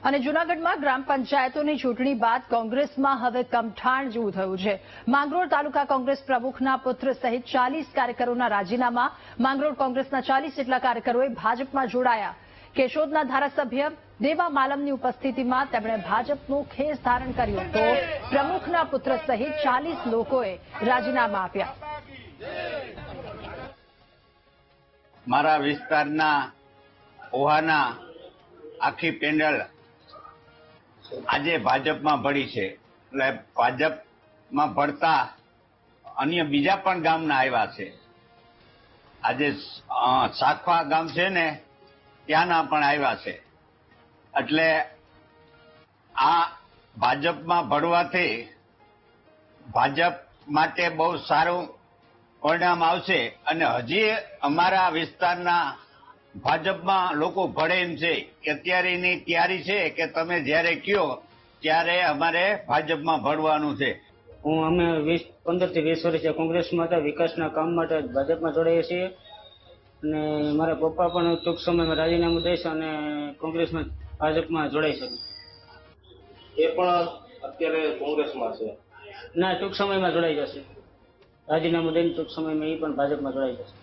અને જૂનાગઢમાં ગ્રામ પંચાયતોની ચૂંટણી બાદ કોંગ્રેસમાં હવે કમઠાણ જેવું થયું છે। માંગરોળ તાલુકા કોંગ્રેસ પ્રમુખના પુત્ર સહિત 40 કાર્યકરોના રાજીનામા। માંગરોળ કોંગ્રેસના 40 જેટલા કાર્યકરોએ ભાજપમાં જોડાયા। કેશોદના ધારાસભ્ય દેવા માલમની ઉપસ્થિતિમાં તેમણે ભાજપનું ખેસ ધારણ કર્યું તો પ્રમુખના પુત્ર સહિત 40 લોકોએ રાજીનામા આપ્યા। મારા વિસ્તારના ઓહાના આખી પેનલ આજે ભાજપમાં ભળી છે। એટલે ભાજપમાં ભળતા અન્ય બીજા પણ ગામના આવ્યા છે। આજે સાખવા ગામ છે ને ત્યાંના પણ આવ્યા છે। એટલે આ ભાજપમાં ભળવાથી ભાજપ માટે બહુ સારું પરિણામ આવશે અને હજી અમારા વિસ્તારના ભાજપમાં લોકો ભળે એમ છે કે અત્યારેની તૈયારી છે કે તમે જ્યારે કયો ત્યારે અમારે ભાજપમાં ભળવાનું છે। અમે 15 થી 20 વર્ષથી કોંગ્રેસમાં હતા, વિકાસના કામ માટે ભાજપમાં જોડાયા છીએ અને મારા પપ્પા પણ ટૂંક સમયમાં રાજીનામું દેશે અને કોંગ્રેસમાં ભાજપમાં જોડાઈ શકે। એ પણ અત્યારે કોંગ્રેસમાં છે? ના, ટૂંક સમયમાં જોડાઈ જશે। રાજીનામું દઈને ટૂંક સમયમાં એ પણ ભાજપમાં જોડાઈ જશે।